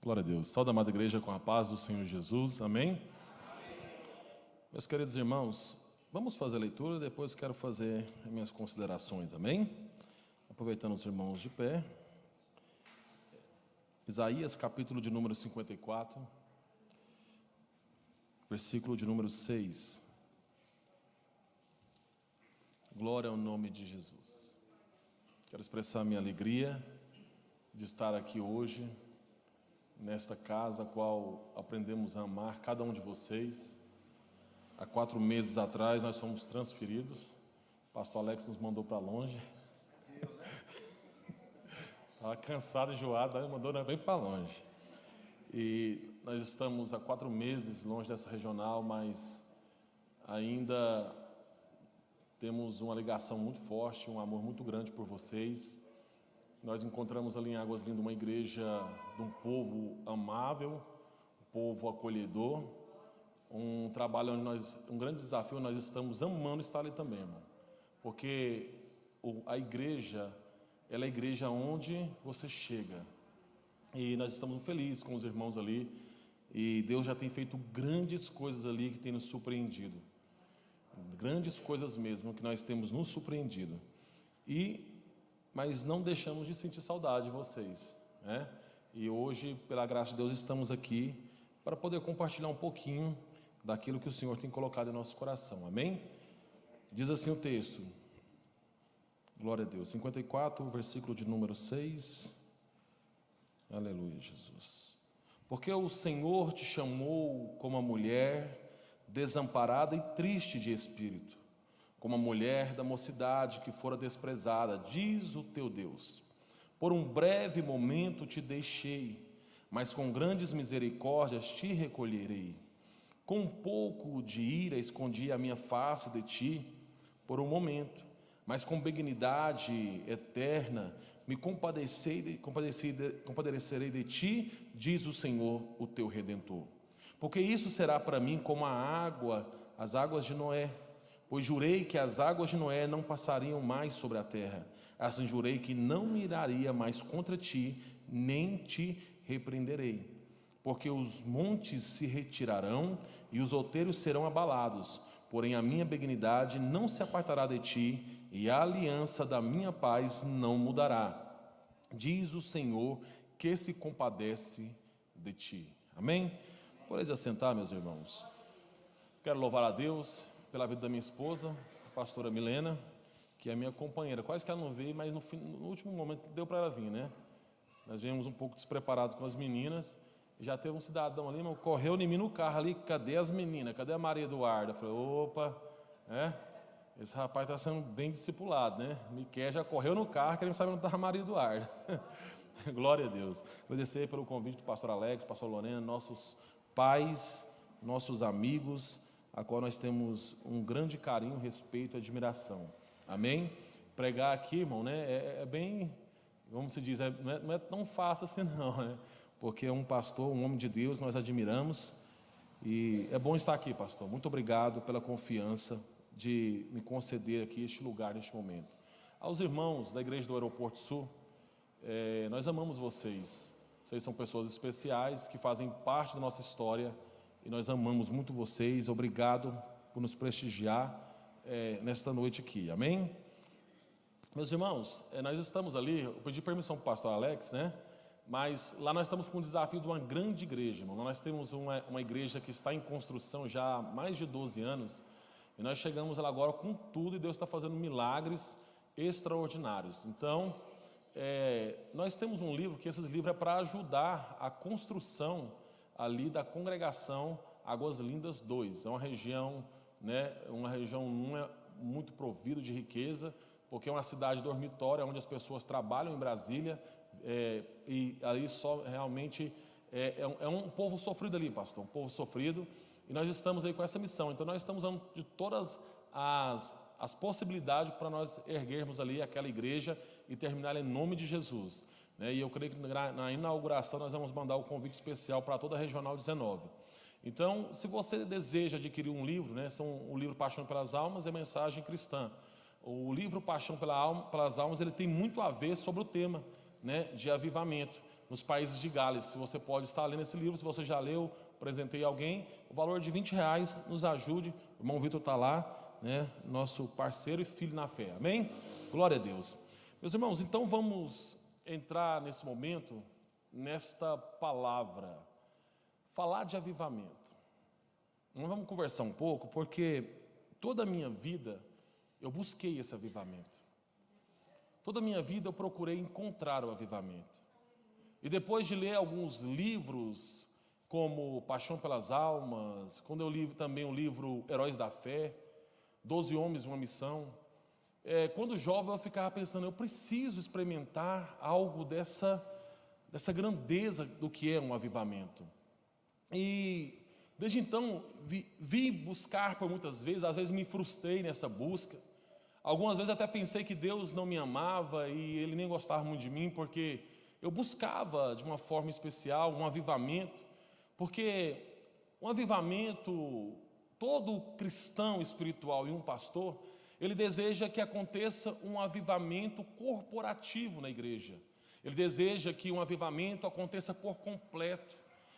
Glória a Deus. Saúde, amada igreja, com a paz do Senhor Jesus. Amém? Amém. Meus queridos irmãos, vamos fazer a leitura, depois quero fazer minhas considerações. Amém? Aproveitando os irmãos de pé. Isaías, capítulo de número 54, versículo de número 6. Glória ao nome de Jesus. Quero expressar minha alegria de estar aqui hoje, nesta casa, a qual aprendemos a amar cada um de vocês. Há 4 meses atrás nós fomos transferidos. O pastor Alex nos mandou para longe. Estava cansado, enjoado, aí mandou bem para longe. E nós estamos há 4 meses longe dessa regional, mas ainda temos uma ligação muito forte, um amor muito grande por vocês. Nós encontramos ali em Águas Lindas uma igreja de um povo amável, um povo acolhedor, um trabalho onde um grande desafio, nós estamos amando estar ali também, irmão. Porque a igreja, ela é a igreja onde você chega. E nós estamos felizes com os irmãos ali, e Deus já tem feito grandes coisas ali que tem nos surpreendido. Grandes coisas mesmo que nós temos nos surpreendido. Mas não deixamos de sentir saudade de vocês, né? E hoje, pela graça de Deus, estamos aqui para poder compartilhar um pouquinho daquilo que o Senhor tem colocado em nosso coração, amém? Diz assim o texto, glória a Deus, 54, versículo de número 6, aleluia, Jesus. Porque o Senhor te chamou como a mulher desamparada e triste de espírito, como a mulher da mocidade que fora desprezada, diz o teu Deus. Por um breve momento te deixei, mas com grandes misericórdias te recolherei. Com um pouco de ira escondi a minha face de ti por um momento, mas com benignidade eterna me compadecerei de ti, diz o Senhor, o teu Redentor. Porque isso será para mim como as águas de Noé, pois jurei que as águas de Noé não passariam mais sobre a terra. Assim jurei que não me iraria mais contra ti, nem te repreenderei. Porque os montes se retirarão e os outeiros serão abalados. Porém a minha benignidade não se apartará de ti, e a aliança da minha paz não mudará. Diz o Senhor que se compadece de ti. Amém? Podeis assentar, meus irmãos. Quero louvar a Deus pela vida da minha esposa, a pastora Milena, que é minha companheira. Quase que ela não veio, mas no último momento deu para ela vir, né? Nós viemos um pouco despreparados com as meninas. Já teve um cidadão ali, mas correu em mim no carro ali. Cadê as meninas? Cadê a Maria Eduarda? Eu falei, opa, esse rapaz está sendo bem discipulado, né? Miquel já correu no carro, querendo saber onde estava a Maria Eduarda. Glória a Deus. Agradecer pelo convite do pastor Alex, pastor Lorena, nossos pais, nossos amigos, a qual nós temos um grande carinho, respeito e admiração. Amém? Pregar aqui, irmão, né, é bem, como se diz, não é tão fácil assim não, né? Porque é um pastor, um homem de Deus, nós admiramos, e é bom estar aqui, pastor. Muito obrigado pela confiança de me conceder aqui este lugar neste momento. Aos irmãos da Igreja do Aeroporto Sul, nós amamos vocês. Vocês são pessoas especiais que fazem parte da nossa história, e nós amamos muito vocês. Obrigado por nos prestigiar nesta noite aqui, amém? Meus irmãos, nós estamos ali, eu pedi permissão para o pastor Alex, né? Mas lá nós estamos com o desafio de uma grande igreja, irmão. Nós temos uma igreja que está em construção já há mais de 12 anos, e nós chegamos lá agora com tudo, e Deus está fazendo milagres extraordinários. Então, nós temos um livro, que esses livros é para ajudar a construção ali da congregação Águas Lindas 2. É uma região, né, não é muito provida de riqueza, porque é uma cidade dormitória, onde as pessoas trabalham em Brasília, e ali só realmente é um povo sofrido ali, pastor, um povo sofrido, e nós estamos aí com essa missão. Então nós estamos dando de todas as possibilidades para nós erguermos ali aquela igreja e terminar em nome de Jesus. E eu creio que na inauguração nós vamos mandar o convite especial para toda a Regional 19. Então, se você deseja adquirir um livro, né, o livro Paixão pelas Almas e a Mensagem Cristã. O livro Paixão pelas Almas, ele tem muito a ver sobre o tema, né, de avivamento. nos países de Gales. Se você pode estar lendo esse livro, se você já leu, apresentei a alguém, o valor de R$20, nos ajude. O irmão Vitor está lá, né, nosso parceiro e filho na fé, amém? Glória a Deus. Meus irmãos, então vamos entrar nesse momento, nesta palavra, falar de avivamento. Nós vamos conversar um pouco, porque toda a minha vida eu busquei esse avivamento. Toda a minha vida eu procurei encontrar o avivamento. E depois de ler alguns livros, como Paixão pelas Almas, quando eu li também o livro Heróis da Fé, 12 Homens, uma Missão, quando jovem eu ficava pensando, eu preciso experimentar algo dessa grandeza do que é um avivamento. E desde então vi buscar por muitas vezes, às vezes me frustrei nessa busca. Algumas vezes até pensei que Deus não me amava e Ele nem gostava muito de mim, porque eu buscava de uma forma especial um avivamento, porque um avivamento, todo cristão espiritual e um pastor, ele deseja que aconteça um avivamento corporativo na igreja. Ele deseja que um avivamento aconteça por completo,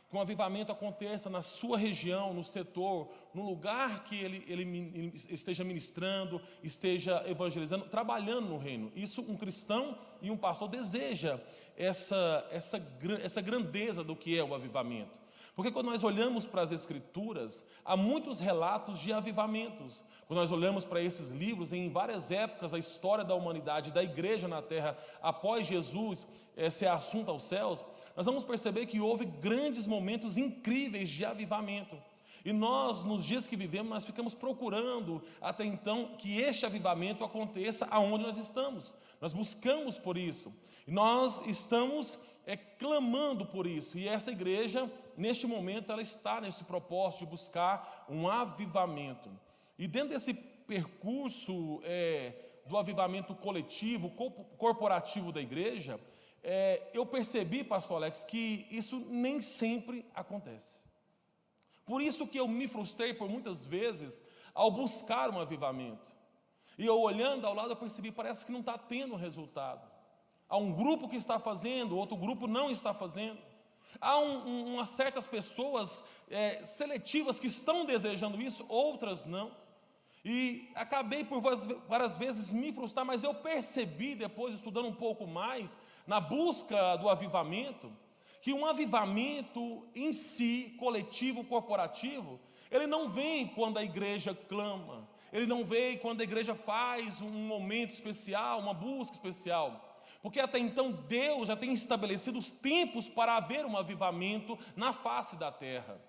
que um avivamento aconteça na sua região, no setor, no lugar que ele esteja ministrando, esteja evangelizando, trabalhando no reino. Isso um cristão e um pastor deseja essa grandeza do que é o avivamento. Porque quando nós olhamos para as Escrituras, há muitos relatos de avivamentos. Quando nós olhamos para esses livros, em várias épocas, a história da humanidade, da igreja na terra, após Jesus ser assunto aos céus, nós vamos perceber que houve grandes momentos incríveis de avivamento. E nós, nos dias que vivemos, nós ficamos procurando até então que este avivamento aconteça aonde nós estamos. Nós buscamos por isso. E nós estamos clamando por isso. E essa igreja, neste momento, ela está nesse propósito de buscar um avivamento. E dentro desse percurso do avivamento coletivo, corporativo da igreja, eu percebi, pastor Alex, que isso nem sempre acontece. Por isso que eu me frustrei por muitas vezes ao buscar um avivamento. E eu olhando ao lado, eu percebi, parece que não está tendo resultado. Há um grupo que está fazendo, outro grupo não está fazendo. Há umas certas pessoas seletivas que estão desejando isso, outras não. E acabei por várias vezes me frustrar, mas eu percebi depois, estudando um pouco mais, na busca do avivamento, que um avivamento em si, coletivo, corporativo, ele não vem quando a igreja clama, ele não vem quando a igreja faz um momento especial, uma busca especial. Porque até então Deus já tem estabelecido os tempos para haver um avivamento na face da terra.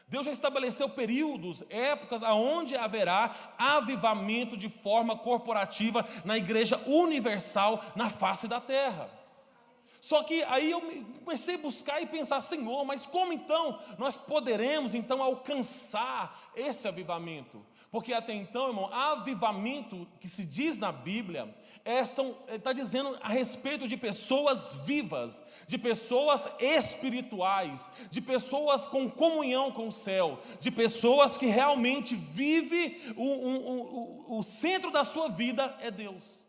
Deus já estabeleceu períodos, épocas, onde haverá avivamento de forma corporativa na igreja universal na face da terra. Só que aí eu comecei a buscar e pensar, Senhor, mas como então nós poderemos então alcançar esse avivamento? Porque até então, irmão, avivamento que se diz na Bíblia, está dizendo a respeito de pessoas vivas, de pessoas espirituais, de pessoas com comunhão com o céu, de pessoas que realmente vivem, o centro da sua vida é Deus.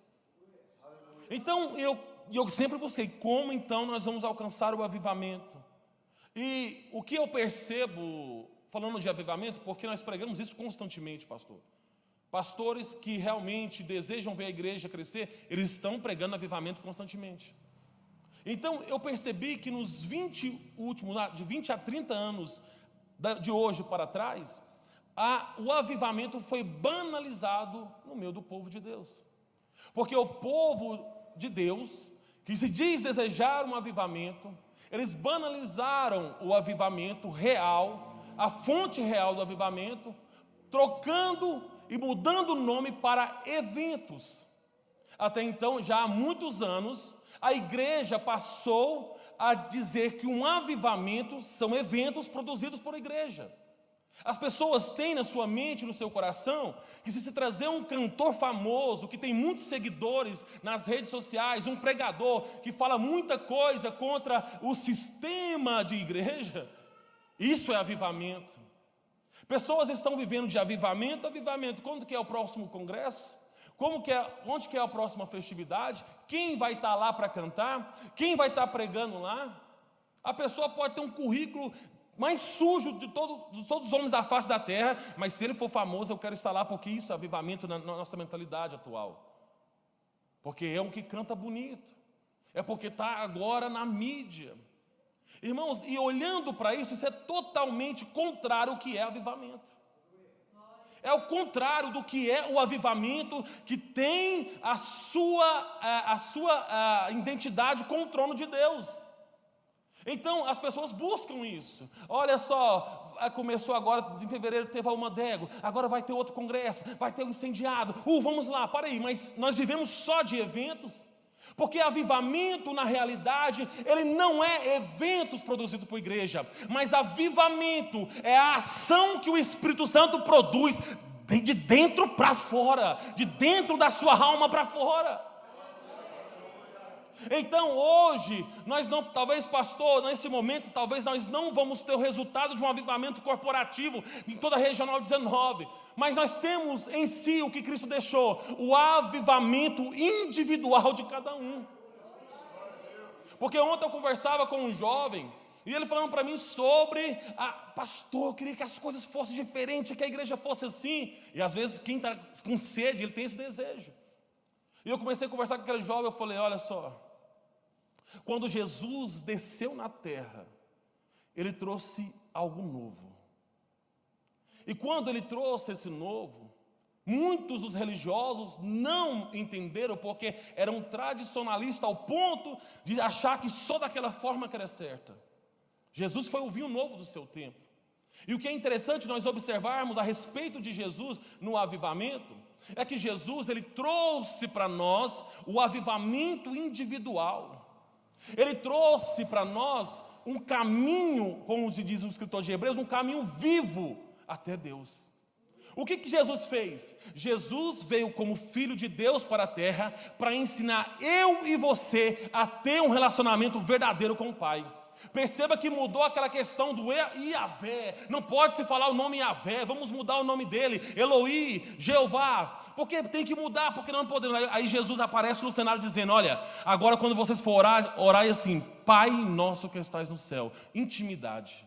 Então eu sempre busquei, como então nós vamos alcançar o avivamento? E o que eu percebo, falando de avivamento, porque nós pregamos isso constantemente, pastor. Pastores que realmente desejam ver a igreja crescer, eles estão pregando avivamento constantemente. Então eu percebi que nos 20 a 30 anos de hoje para trás, o avivamento foi banalizado no meio do povo de Deus. Porque o povo de Deus, que se diz desejar um avivamento, eles banalizaram o avivamento real, a fonte real do avivamento, trocando e mudando o nome para eventos. Até então, já há muitos anos, a igreja passou a dizer que um avivamento são eventos produzidos por igreja. As pessoas têm na sua mente, no seu coração, que se trazer um cantor famoso, que tem muitos seguidores nas redes sociais, um pregador que fala muita coisa contra o sistema de igreja, isso é avivamento. Pessoas estão vivendo de avivamento a avivamento. Quando que é o próximo congresso? Onde que é a próxima festividade? Quem vai estar lá para cantar? Quem vai estar pregando lá? A pessoa pode ter um currículo mais sujo de todos os homens da face da terra, mas se ele for famoso, eu quero estar lá, porque isso é avivamento na nossa mentalidade atual. Porque é um que canta bonito, é porque está agora na mídia. Irmãos, e olhando para isso, isso é totalmente contrário ao que é avivamento. É o contrário do que é o avivamento, que tem a sua identidade com o trono de Deus. Então, as pessoas buscam isso. Olha só, começou agora, em fevereiro teve a Almandego, agora vai ter outro congresso, vai ter o incendiado. Vamos lá, para aí, mas nós vivemos só de eventos? Porque avivamento, na realidade, ele não é eventos produzidos por igreja, mas avivamento é a ação que o Espírito Santo produz de dentro para fora, de dentro da sua alma para fora. Então hoje, nós não, talvez pastor, nesse momento, talvez nós não vamos ter o resultado de um avivamento corporativo em toda a Regional 19, mas nós temos em si o que Cristo deixou, o avivamento individual de cada um. Porque ontem eu conversava com um jovem, e ele falando para mim sobre, pastor, eu queria que as coisas fossem diferentes, que a igreja fosse assim, e às vezes quem está com sede, ele tem esse desejo. E eu comecei a conversar com aquele jovem, eu falei, olha só, quando Jesus desceu na terra, ele trouxe algo novo. E quando ele trouxe esse novo, muitos dos religiosos não entenderam, porque eram tradicionalistas ao ponto de achar que só daquela forma que era certa. Jesus foi o vinho novo do seu tempo. E o que é interessante nós observarmos a respeito de Jesus no avivamento, é que Jesus, ele trouxe para nós o avivamento individual. Ele trouxe para nós um caminho, como se diz o escritor de Hebreus, um caminho vivo até Deus. O que Jesus fez? Jesus veio como Filho de Deus para a terra para ensinar eu e você a ter um relacionamento verdadeiro com o Pai. Perceba que mudou aquela questão do Iavé, não pode se falar o nome Iavé, vamos mudar o nome dele, Eloí, Jeová, porque tem que mudar, porque não podemos. Aí Jesus aparece no cenário dizendo, olha, agora quando vocês for orar assim, Pai nosso que estás no céu, intimidade.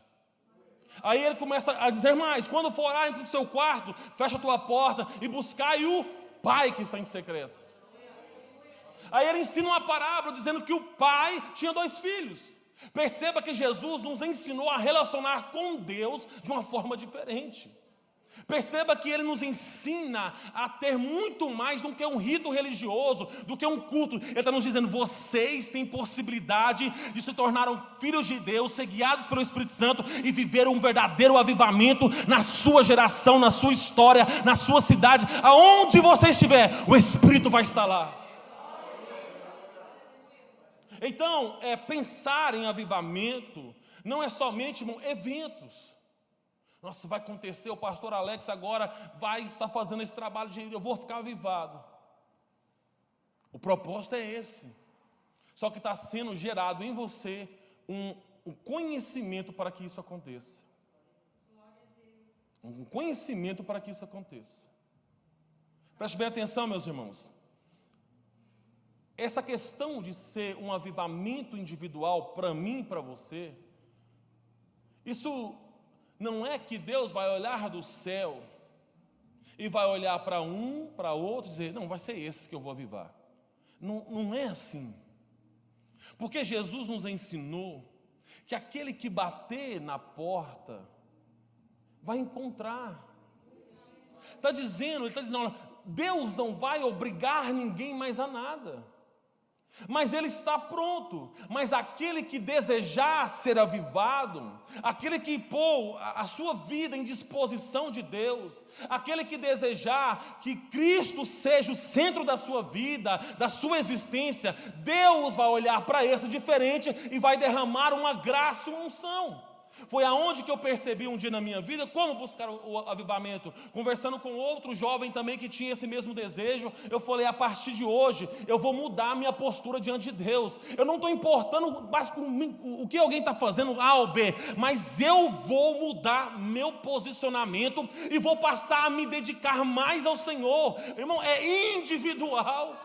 Aí ele começa a dizer mais, quando for orar, entra no seu quarto, fecha a tua porta e buscai o Pai que está em secreto. Aí ele ensina uma parábola dizendo que o pai tinha 2 filhos. Perceba que Jesus nos ensinou a relacionar com Deus de uma forma diferente. Perceba que ele nos ensina a ter muito mais do que um rito religioso, do que um culto. Ele está nos dizendo, vocês têm possibilidade de se tornar filhos de Deus, ser guiados pelo Espírito Santo e viver um verdadeiro avivamento na sua geração, na sua história, na sua cidade, aonde você estiver, o Espírito vai estar lá. Então, pensar em avivamento não é somente eventos. Nossa, vai acontecer, o pastor Alex agora vai estar fazendo esse trabalho de eu vou ficar avivado. O propósito é esse. Só que está sendo gerado em você um conhecimento para que isso aconteça. Um conhecimento para que isso aconteça. Preste bem atenção, meus irmãos. Essa questão de ser um avivamento individual para mim e para você, isso não é que Deus vai olhar do céu e vai olhar para um, para outro e dizer, não, vai ser esse que eu vou avivar. Não é assim. Porque Jesus nos ensinou que aquele que bater na porta vai encontrar. Ele está dizendo, Deus não vai obrigar ninguém mais a nada. Mas ele está pronto. Mas aquele que desejar ser avivado, aquele que pôr a sua vida em disposição de Deus, aquele que desejar que Cristo seja o centro da sua vida, da sua existência, Deus vai olhar para esse diferente e vai derramar uma graça e uma unção. Foi aonde que eu percebi um dia na minha vida como buscar o avivamento. Conversando com outro jovem também que tinha esse mesmo desejo, eu falei, a partir de hoje eu vou mudar a minha postura diante de Deus. Eu não estou importando mais com o que alguém está fazendo A ou B, mas eu vou mudar meu posicionamento e vou passar a me dedicar mais ao Senhor. Irmão, é individual.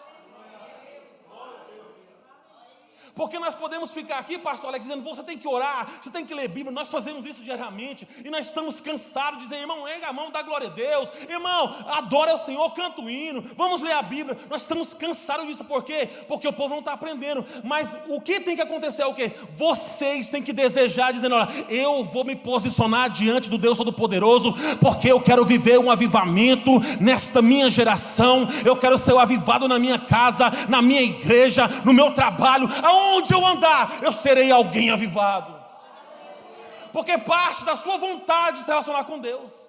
Porque nós podemos ficar aqui, pastor Alex, dizendo, você tem que orar, você tem que ler Bíblia, nós fazemos isso diariamente, e nós estamos cansados de dizer, irmão, erga a mão, dá glória a Deus, irmão, adora o Senhor, canta o hino, vamos ler a Bíblia. Nós estamos cansados disso, por quê? Porque o povo não está aprendendo. Mas o que tem que acontecer é o quê? Vocês têm que desejar, dizendo, olha, eu vou me posicionar diante do Deus Todo-Poderoso, porque eu quero viver um avivamento nesta minha geração, eu quero ser avivado na minha casa, na minha igreja, no meu trabalho, aonde eu andar, eu serei alguém avivado. Porque parte da sua vontade de se relacionar com Deus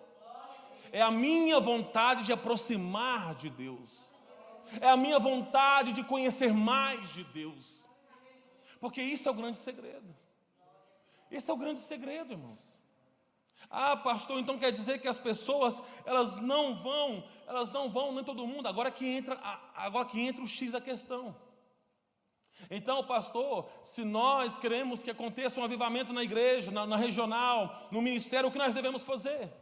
é a minha vontade de aproximar de Deus, é a minha vontade de conhecer mais de Deus, porque isso é o grande segredo. Esse é o grande segredo, irmãos. Ah, pastor, então quer dizer que as pessoas, elas não vão, nem todo mundo. Agora que entra o X da questão. Então, pastor, se nós queremos que aconteça um avivamento na igreja, na regional, no ministério, o que nós devemos fazer?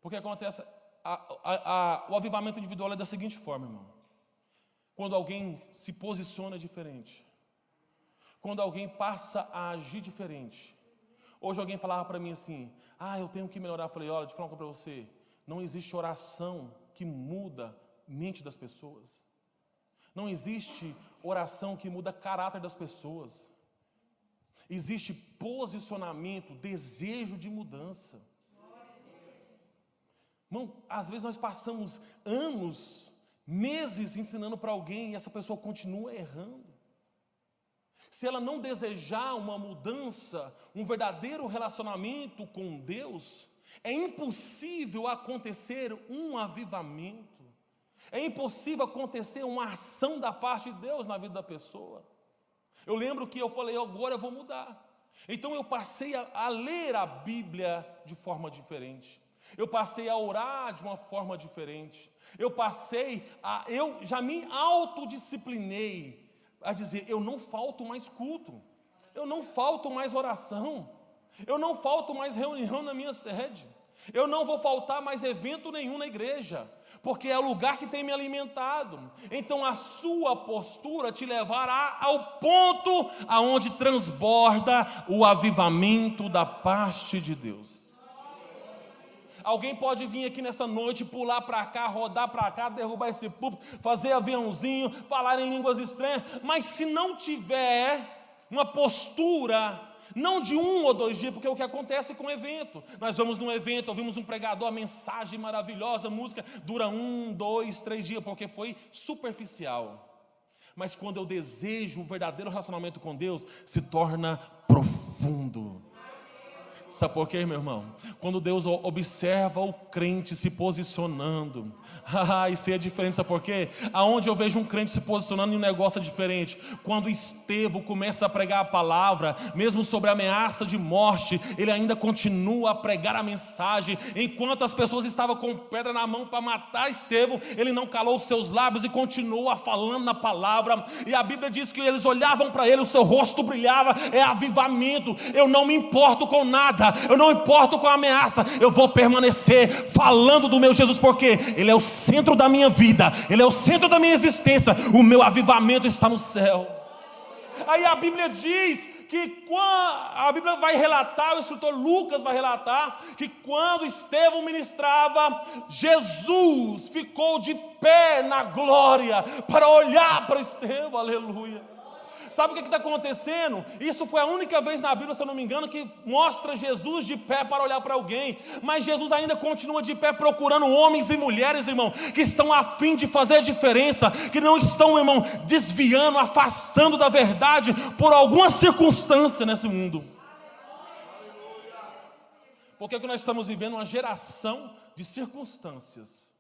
Porque acontece, o avivamento individual é da seguinte forma, irmão. Quando alguém se posiciona diferente, quando alguém passa a agir diferente. Hoje alguém falava para mim assim, eu tenho que melhorar. Eu falei, olha, deixa eu falar uma coisa para você, não existe oração que muda a mente das pessoas. Não existe oração que muda o caráter das pessoas. Existe posicionamento, desejo de mudança. Irmão, às vezes nós passamos anos, meses ensinando para alguém e essa pessoa continua errando. Se ela não desejar uma mudança, um verdadeiro relacionamento com Deus, é impossível acontecer um avivamento. É impossível acontecer uma ação da parte de Deus na vida da pessoa. Eu lembro que eu falei, agora eu vou mudar. Então eu passei a ler a Bíblia de forma diferente. Eu passei a orar de uma forma diferente. Eu já me autodisciplinei a dizer, eu não falto mais culto. Eu não falto mais oração. Eu não falto mais reunião na minha sede. Eu não vou faltar mais evento nenhum na igreja, porque é o lugar que tem me alimentado. Então a sua postura te levará ao ponto aonde transborda o avivamento da parte de Deus. Alguém pode vir aqui nessa noite, pular para cá, rodar para cá, derrubar esse púlpito, fazer aviãozinho, falar em línguas estranhas, mas se não tiver uma postura, não de 1 ou 2 dias, porque é o que acontece com o evento. Nós vamos num evento, ouvimos um pregador, a mensagem maravilhosa, a música dura 1, 2, 3 dias, porque foi superficial. Mas quando eu desejo um verdadeiro relacionamento com Deus, se torna profundo. Sabe por quê, meu irmão? Quando Deus observa o crente se posicionando, isso é diferente, sabe por quê? Aonde eu vejo um crente se posicionando e um negócio é diferente. Quando Estevão começa a pregar a palavra, mesmo sobre a ameaça de morte, ele ainda continua a pregar a mensagem. Enquanto as pessoas estavam com pedra na mão para matar Estevão, ele não calou os seus lábios e continua falando na palavra. E a Bíblia diz que eles olhavam para ele, o seu rosto brilhava, é avivamento. Eu não me importo com nada, eu não importo com a ameaça, eu vou permanecer falando do meu Jesus, porque Ele é o centro da minha vida, Ele é o centro da minha existência, o meu avivamento está no céu. Aí a Bíblia diz que a Bíblia vai relatar, o escritor Lucas vai relatar, que quando Estevão ministrava, Jesus ficou de pé na glória, para olhar para Estevão, aleluia. Sabe o que está acontecendo? Isso foi a única vez na Bíblia, se eu não me engano, que mostra Jesus de pé para olhar para alguém. Mas Jesus ainda continua de pé procurando homens e mulheres, irmão, que estão a fim de fazer a diferença, que não estão, irmão, desviando, afastando da verdade por alguma circunstância nesse mundo. Porque nós estamos vivendo uma geração de circunstâncias.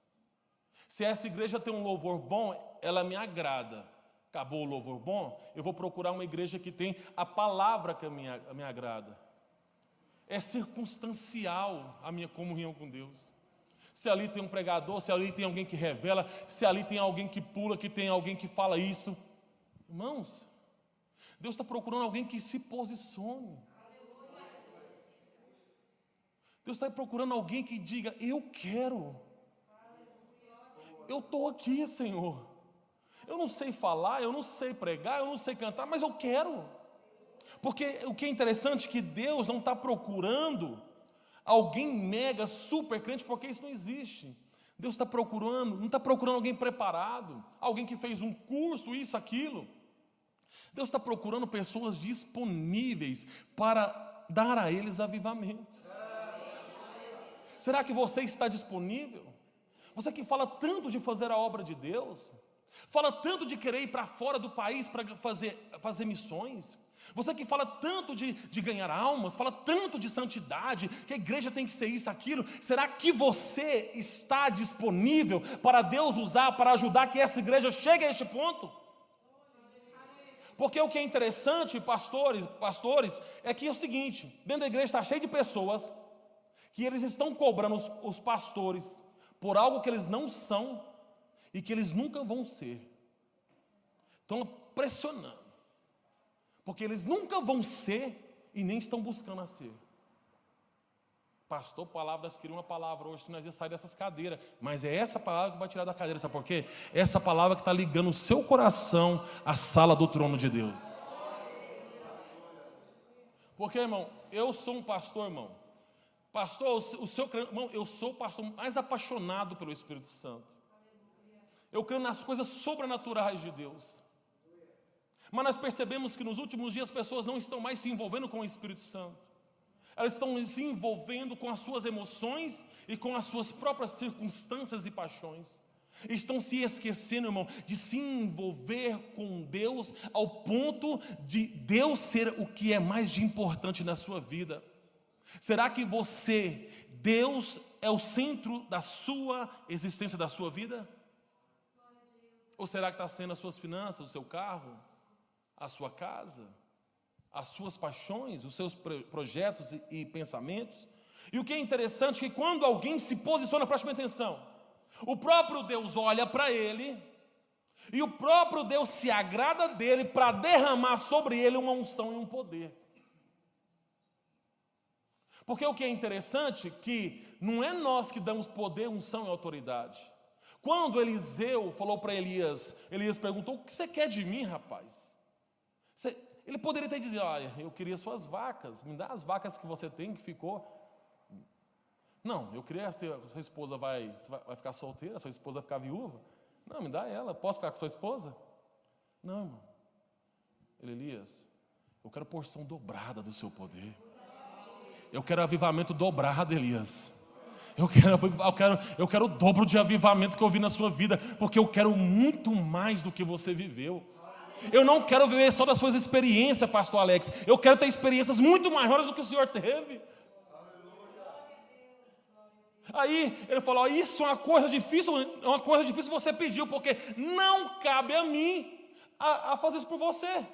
Se essa igreja tem um louvor bom, ela me agrada. Acabou o louvor bom, eu vou procurar uma igreja que tem a palavra que me agrada. É circunstancial a minha comunhão com Deus. Se ali tem um pregador, se ali tem alguém que revela, se ali tem alguém que pula, que tem alguém que fala isso. Irmãos, Deus está procurando alguém que se posicione. Deus está procurando alguém que diga, eu quero. Eu estou aqui, Senhor. eu não sei falar, eu não sei pregar, eu não sei cantar, mas eu quero. Porque o que é interessante é que Deus não está procurando alguém mega, super crente, porque isso não existe. Deus está procurando, não está procurando alguém preparado, alguém que fez um curso, isso, aquilo. Deus está procurando pessoas disponíveis para dar a eles avivamento. Será que você está disponível? Você que fala tanto de fazer a obra de Deus, fala tanto de querer ir para fora do país para fazer missões, você que fala tanto de ganhar almas, fala tanto de santidade, que a igreja tem que ser isso, aquilo, será que você está disponível para Deus usar, para ajudar que essa igreja chegue a este ponto? Porque o que é interessante, pastores, é que é o seguinte, dentro da igreja está cheio de pessoas que eles estão cobrando os pastores por algo que eles não são e que eles nunca vão ser. Estão pressionando, porque eles nunca vão ser e nem estão buscando a ser. Pastor, palavras, queria uma palavra hoje, se nós ia sair dessas cadeiras, mas é essa palavra que vai tirar da cadeira, sabe por quê? Essa palavra que está ligando o seu coração à sala do trono de Deus. Porque, irmão, eu sou um pastor, irmão. Pastor, irmão, eu sou o pastor mais apaixonado pelo Espírito Santo. Eu creio nas coisas sobrenaturais de Deus. Mas nós percebemos que nos últimos dias as pessoas não estão mais se envolvendo com o Espírito Santo. Elas estão se envolvendo com as suas emoções e com as suas próprias circunstâncias e paixões. Estão se esquecendo, irmão, de se envolver com Deus ao ponto de Deus ser o que é mais de importante na sua vida. Será que Deus é o centro da sua existência, da sua vida? Ou será que está sendo as suas finanças, o seu carro, a sua casa, as suas paixões, os seus projetos e pensamentos? E o que é interessante é que quando alguém se posiciona, preste atenção, o próprio Deus olha para ele e o próprio Deus se agrada dele para derramar sobre ele uma unção e um poder. Porque o que é interessante é que não é nós que damos poder, unção e autoridade. Quando Eliseu falou para Elias perguntou: o que você quer de mim, rapaz? Ele poderia ter dito: olha, eu queria suas vacas, me dá as vacas que você tem, que ficou. Não, eu queria, sua esposa vai ficar solteira, sua esposa vai ficar viúva. Não, me dá ela, posso ficar com sua esposa? Não, irmão. Elias, eu quero porção dobrada do seu poder. Eu quero avivamento dobrado, Elias. Eu quero o dobro de avivamento que eu vi na sua vida, porque eu quero muito mais do que você viveu. Eu não quero viver só das suas experiências, pastor Alex. Eu quero ter experiências muito maiores do que o senhor teve. Aí ele falou: isso é uma coisa difícil você pediu, porque não cabe a mim a fazer isso por você.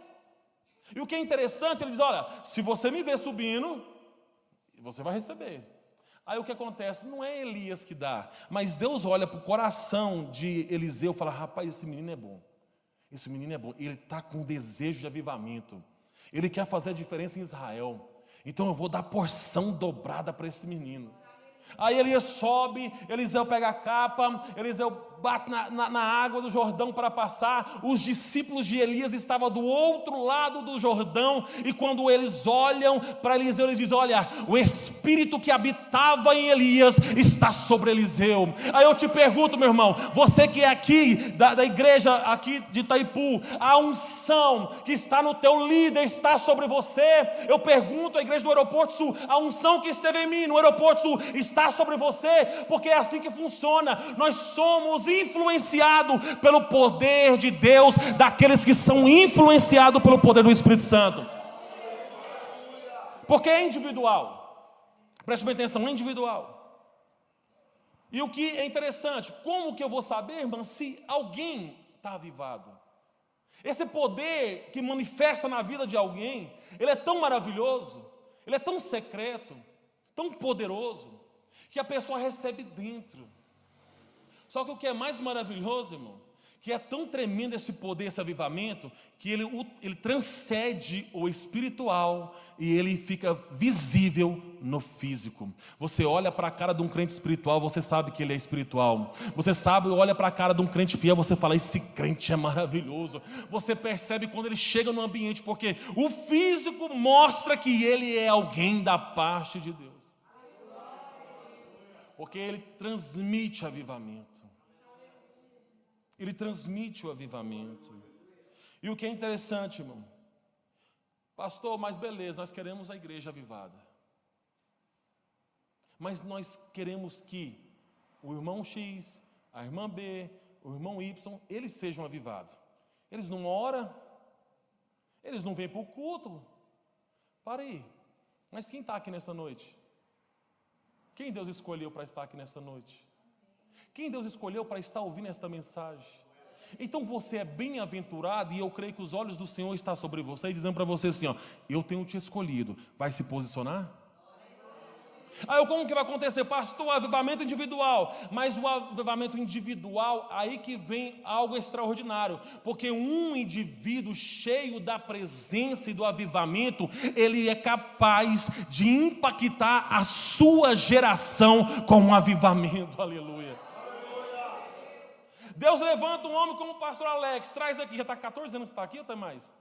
E o que é interessante, ele diz: olha, se você me ver subindo, você vai receber. Aí o que acontece? Não é Elias que dá, mas Deus olha para o coração de Eliseu e fala: rapaz, esse menino é bom. Esse menino é bom, ele está com desejo de avivamento. Ele quer fazer a diferença em Israel. Então eu vou dar porção dobrada para esse menino. Aí Elias sobe, Eliseu pega a capa, Eliseu bate na água do Jordão para passar. Os discípulos de Elias estavam do outro lado do Jordão, e quando eles olham para Eliseu, eles dizem: olha, o Espírito que habitava em Elias está sobre Eliseu. Aí eu te pergunto, meu irmão, você que é aqui da igreja aqui de Itaipu, a unção que está no teu líder está sobre você? Eu pergunto à igreja do Aeroporto Sul, a unção que esteve em mim no Aeroporto Sul está sobre você? Porque é assim que funciona. Nós somos influenciados pelo poder de Deus, daqueles que são influenciados pelo poder do Espírito Santo. Porque é individual. Preste bem atenção, é individual. E o que é interessante, como que eu vou saber, irmã, se alguém está avivado? Esse poder que manifesta na vida de alguém, ele é tão maravilhoso, ele é tão secreto, tão poderoso, que a pessoa recebe dentro. Só que o que é mais maravilhoso, irmão, que é tão tremendo esse poder, esse avivamento, que ele transcende o espiritual e ele fica visível no físico. Você olha para a cara de um crente espiritual, você sabe que ele é espiritual. Você sabe, olha para a cara de um crente fiel, você fala, esse crente é maravilhoso. Você percebe quando ele chega no ambiente, porque o físico mostra que ele é alguém da parte de Deus. Porque ele transmite avivamento. Ele transmite o avivamento. E o que é interessante, irmão, pastor, mas beleza, nós queremos a igreja avivada. Mas nós queremos que o irmão X, a irmã B, o irmão Y, eles sejam avivados. Eles não oram, eles não vêm para o culto. Para aí. Mas quem está aqui nessa noite? Quem Deus escolheu para estar aqui nessa noite? Quem Deus escolheu para estar ouvindo esta mensagem? Então você é bem-aventurado, e eu creio que os olhos do Senhor estão sobre você, e dizendo para você assim, ó, eu tenho te escolhido. Vai se posicionar? Aí como que vai acontecer? Pastor, o avivamento individual. Mas o avivamento individual, aí que vem algo extraordinário. Porque um indivíduo cheio da presença e do avivamento, ele é capaz de impactar a sua geração com um avivamento. Aleluia. Deus levanta um homem como o pastor Alex. Traz aqui, já está 14 anos que está aqui ou tem mais?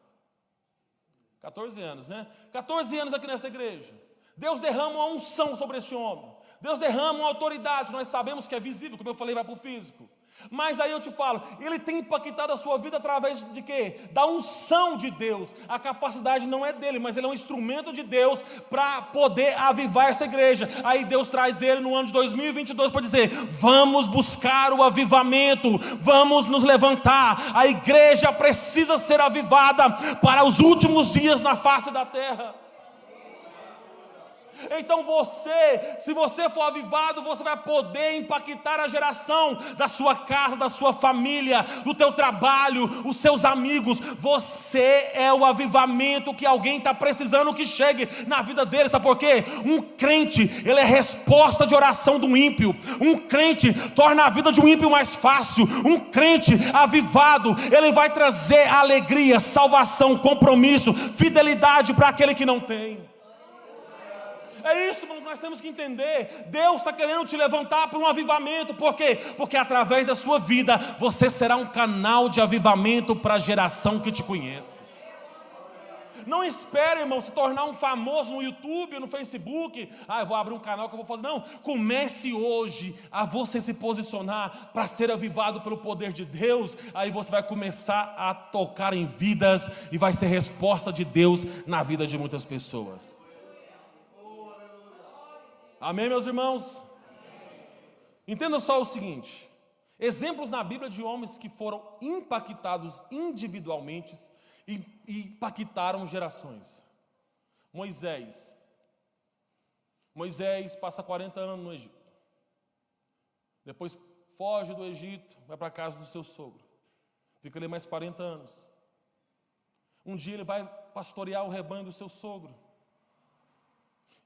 14 anos, né? 14 anos aqui nessa igreja. Deus derrama uma unção sobre esse homem. Deus derrama uma autoridade. Nós sabemos que é visível, como eu falei, vai para o físico. Mas aí eu te falo, ele tem impactado a sua vida através de quê? Da unção de Deus. A capacidade não é dele, mas ele é um instrumento de Deus para poder avivar essa igreja. Aí Deus traz ele no ano de 2022 para dizer, vamos buscar o avivamento, vamos nos levantar. A igreja precisa ser avivada para os últimos dias na face da terra. Então se você for avivado, você vai poder impactar a geração da sua casa, da sua família, do teu trabalho, os seus amigos. Você é o avivamento que alguém está precisando que chegue na vida dele. Sabe por quê? Um crente, ele é resposta de oração do ímpio. Um crente torna a vida de um ímpio mais fácil. Um crente avivado, ele vai trazer alegria, salvação, compromisso, fidelidade para aquele que não tem. É isso que nós temos que entender. Deus está querendo te levantar para um avivamento. Por quê? Porque através da sua vida você será um canal de avivamento para a geração que te conhece. Não espere, irmão, se tornar um famoso no YouTube ou no Facebook. Eu vou abrir um canal que eu vou fazer. Não, comece hoje a você se posicionar para ser avivado pelo poder de Deus. Aí você vai começar a tocar em vidas e vai ser resposta de Deus na vida de muitas pessoas. Amém, meus irmãos? Amém. Entenda só o seguinte: exemplos na Bíblia de homens que foram impactados individualmente e impactaram gerações. Moisés passa 40 anos no Egito. Depois foge do Egito, vai para a casa do seu sogro. Fica ali mais 40 anos. Um dia ele vai pastorear o rebanho do seu sogro.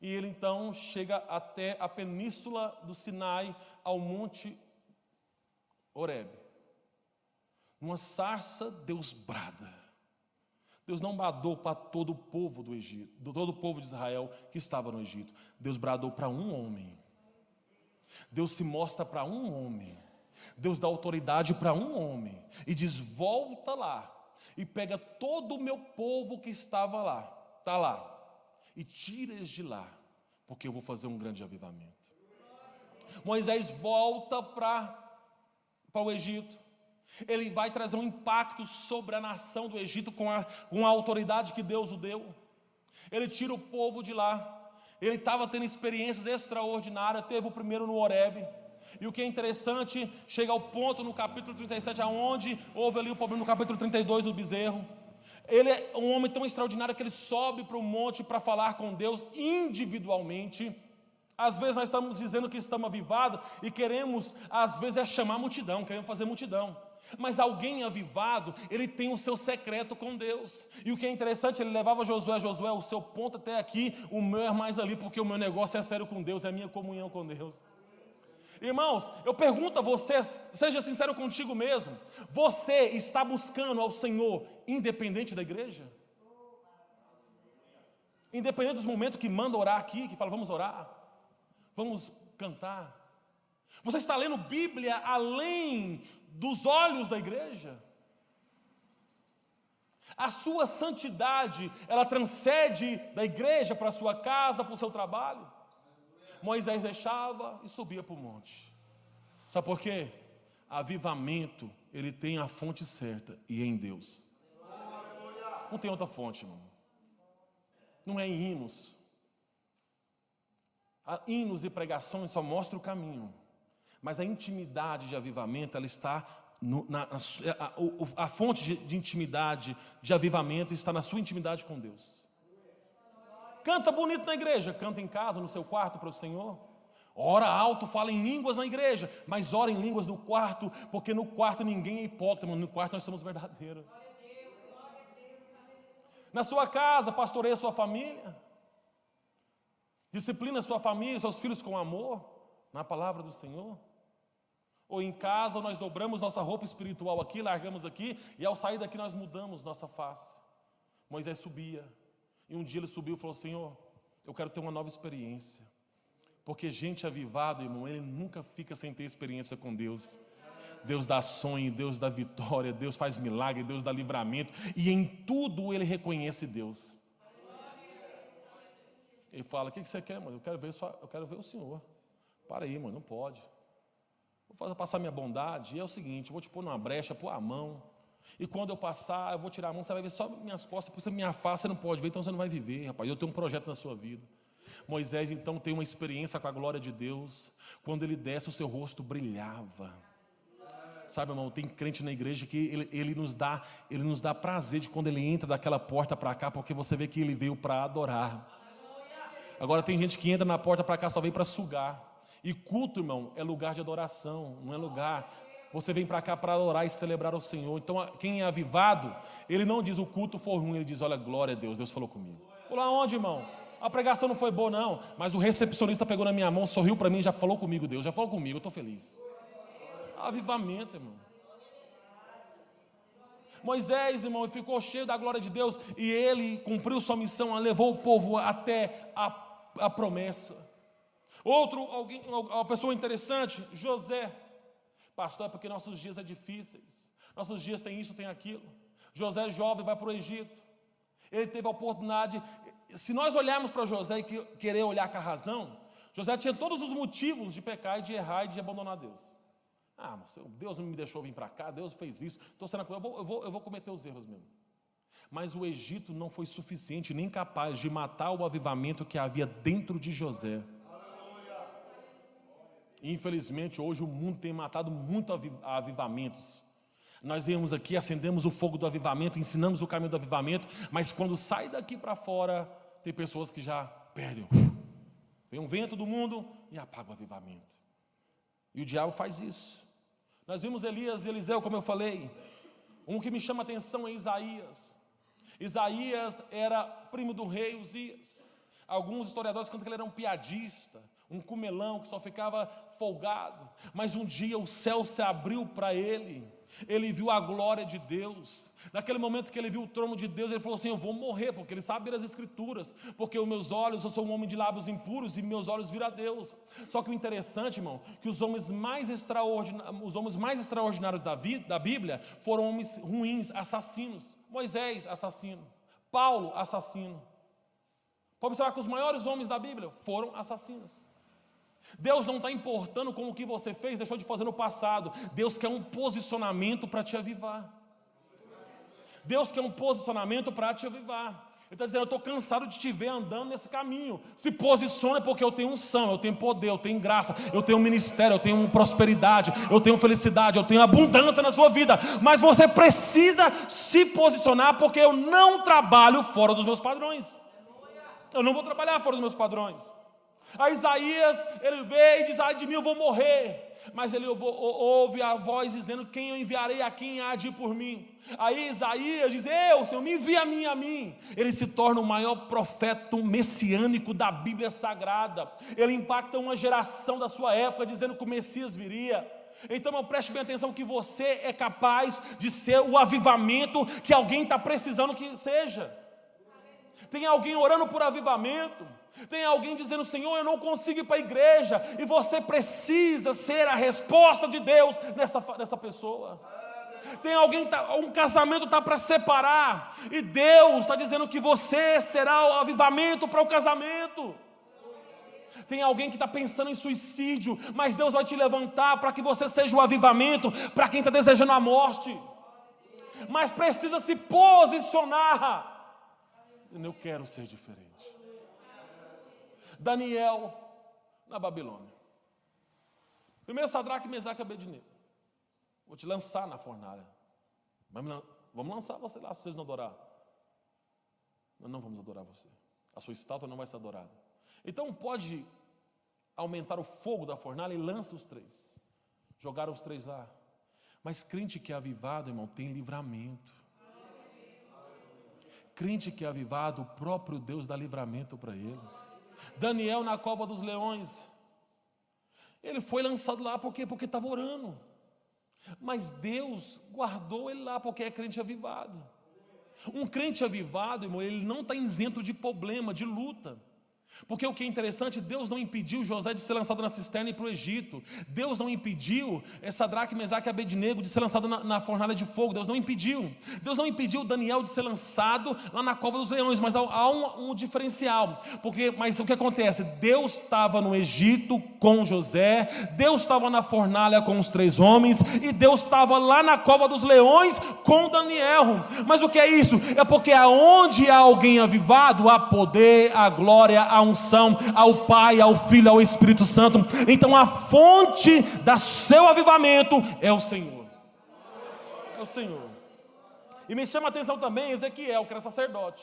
E ele então chega até a península do Sinai, ao monte Horebe. Numa sarça, Deus brada. Deus não bradou para todo o povo do Egito, todo o povo de Israel que estava no Egito. Deus bradou para um homem. Deus se mostra para um homem. Deus dá autoridade para um homem. E diz, volta lá. E pega todo o meu povo que estava lá. Está lá. E tira eles de lá, porque eu vou fazer um grande avivamento. Moisés volta para o Egito. Ele vai trazer um impacto sobre a nação do Egito com a autoridade que Deus o deu. Ele tira o povo de lá. Ele estava tendo experiências extraordinárias. Teve o primeiro no Horebe. E o que é interessante, chega ao ponto no capítulo 37, aonde houve ali o problema no capítulo 32 do bezerro. Ele é um homem tão extraordinário que ele sobe para o monte para falar com Deus individualmente. Às vezes nós estamos dizendo que estamos avivados e queremos, às vezes, chamar a multidão, queremos fazer multidão. Mas alguém avivado, ele tem o seu secreto com Deus. E o que é interessante, ele levava Josué, o seu ponto até aqui, o meu é mais ali, porque o meu negócio é sério com Deus, é a minha comunhão com Deus. Irmãos, eu pergunto a você, seja sincero contigo mesmo, você está buscando ao Senhor independente da igreja? Independente dos momentos que manda orar aqui, que fala vamos orar, vamos cantar. Você está lendo Bíblia além dos olhos da igreja? A sua santidade, ela transcende da igreja para a sua casa, para o seu trabalho? Moisés deixava e subia para o monte. Sabe por quê? Avivamento, ele tem a fonte certa e é em Deus. Não tem outra fonte, irmão. Não é em hinos. Hinos e pregações só mostram o caminho. Mas a intimidade de avivamento, ela está a fonte de intimidade, de avivamento, está na sua intimidade com Deus. Canta bonito na igreja, canta em casa, no seu quarto para o Senhor. Ora alto, fala em línguas na igreja, mas ora em línguas no quarto, porque no quarto ninguém é hipócrita, mas no quarto nós somos verdadeiros. Na sua casa, pastoreia a sua família, disciplina a sua família, seus filhos com amor, na palavra do Senhor. Ou em casa, nós dobramos nossa roupa espiritual aqui, largamos aqui, e ao sair daqui nós mudamos nossa face. Moisés subia. E um dia ele subiu e falou: Senhor, eu quero ter uma nova experiência. Porque gente avivada, irmão, ele nunca fica sem ter experiência com Deus. Deus dá sonho, Deus dá vitória, Deus faz milagre, Deus dá livramento. E em tudo ele reconhece Deus. Ele fala: o que você quer, mano? Eu quero ver o Senhor. Para aí, mano, não pode. Vou passar minha bondade. E é o seguinte, eu vou te pôr numa brecha, pôr a mão. E quando eu passar, eu vou tirar a mão, você vai ver só minhas costas, porque você me afasta, você não pode ver, então você não vai viver, rapaz. Eu tenho um projeto na sua vida. Moisés então tem uma experiência com a glória de Deus. Quando ele desce, o seu rosto brilhava. Sabe, irmão, tem crente na igreja que ele nos dá prazer de quando ele entra daquela porta para cá, porque você vê que ele veio para adorar. Agora tem gente que entra na porta para cá só vem para sugar. E culto, irmão, é lugar de adoração, não é lugar. Você vem para cá para adorar e celebrar o Senhor. Então, quem é avivado, ele não diz o culto foi ruim, ele diz: olha, glória a Deus, Deus falou comigo. Falou: aonde, irmão? A pregação não foi boa, não, mas o recepcionista pegou na minha mão, sorriu para mim e já falou comigo, Deus, já falou comigo, eu estou feliz. Avivamento, irmão. Moisés, irmão, ficou cheio da glória de Deus e ele cumpriu sua missão, levou o povo até a promessa. Uma pessoa interessante, José. Pastor, é porque nossos dias são difíceis. Nossos dias tem isso, tem aquilo. José jovem vai para o Egito. Ele teve a oportunidade. Se nós olharmos para José e querer olhar com a razão, José tinha todos os motivos de pecar e de errar e de abandonar Deus. Ah, mas Deus não me deixou vir para cá, Deus fez isso. Eu vou cometer os erros mesmo. Mas o Egito não foi suficiente, nem capaz de matar o avivamento que havia dentro de José. Infelizmente, hoje o mundo tem matado muito avivamentos. Nós viemos aqui, acendemos o fogo do avivamento, ensinamos o caminho do avivamento, mas quando sai daqui para fora, tem pessoas que já perdem. Vem um vento do mundo e apaga o avivamento. E o diabo faz isso. Nós vimos Elias e Eliseu, como eu falei. Um que me chama a atenção é Isaías. Isaías era primo do rei Uzias. Alguns historiadores contam que ele era um piadista, um comelão que só ficava folgado. Mas um dia o céu se abriu para ele. Ele viu a glória de Deus. Naquele momento que ele viu o trono de Deus, ele falou assim: eu vou morrer, porque ele sabe as escrituras, porque os meus olhos, eu sou um homem de lábios impuros e meus olhos viram a Deus. Só que o interessante, irmão, que os homens mais extraordinários da Bíblia foram homens ruins, assassinos. Moisés, assassino. Paulo, assassino. Pode observar que os maiores homens da Bíblia foram assassinos. Deus não está importando com o que você fez, deixou de fazer no passado. Deus quer um posicionamento para te avivar. Deus quer um posicionamento para te avivar. Ele está dizendo: eu estou cansado de te ver andando nesse caminho. Se posicione, porque eu tenho unção, eu tenho poder, eu tenho graça, eu tenho ministério, eu tenho prosperidade, eu tenho felicidade, eu tenho abundância na sua vida. Mas você precisa se posicionar, porque eu não trabalho fora dos meus padrões. Eu não vou trabalhar fora dos meus padrões. A Isaías, ele veio e diz: ai de mim, eu vou morrer. Mas ele ouve a voz dizendo: quem eu enviarei, a quem há de ir por mim? Aí Isaías diz: eu, Senhor, me envia a mim. Ele se torna o maior profeta messiânico da Bíblia Sagrada. Ele impacta uma geração da sua época, dizendo que o Messias viria. Então preste bem atenção, que você é capaz de ser o avivamento que alguém está precisando que seja. Tem alguém orando por avivamento, tem alguém dizendo: Senhor, eu não consigo ir para a igreja, e você precisa ser a resposta de Deus nessa pessoa. Tem alguém, um casamento está para separar, e Deus está dizendo que você será o avivamento para o casamento. Tem alguém que está pensando em suicídio, mas Deus vai te levantar para que você seja o avivamento para quem está desejando a morte. Mas precisa se posicionar. Eu quero ser diferente. Daniel na Babilônia. Primeiro, Sadraque, Mesaque e Abednego: vou te lançar na fornalha. Vamos lançar você lá, se vocês não adorar. Nós não vamos adorar você. A sua estátua não vai ser adorada. Então pode aumentar o fogo da fornalha e lança os três. Jogaram os três lá. Mas crente que é avivado, irmão, tem livramento. Crente que é avivado, o próprio Deus dá livramento para ele. Daniel na cova dos leões, ele foi lançado lá por quê? Porque estava orando. Mas Deus guardou ele lá porque é crente avivado. Um crente avivado, irmão, ele não está isento de problema, de luta. Porque o que é interessante, Deus não impediu José de ser lançado na cisterna e ir para o Egito. Deus não impediu Sadraque, Mesaque e Abednego de ser lançado na fornalha de fogo. Deus não impediu. Deus não impediu Daniel de ser lançado lá na cova dos leões. Mas há um diferencial. Mas o que acontece? Deus estava no Egito com José, Deus estava na fornalha com os três homens, e Deus estava lá na cova dos leões com Daniel. Mas o que é isso? É porque aonde há alguém avivado, há poder, há glória, há unção, ao Pai, ao Filho, ao Espírito Santo. Então a fonte do seu avivamento é o Senhor. É o Senhor. E me chama a atenção também Ezequiel, que era sacerdote.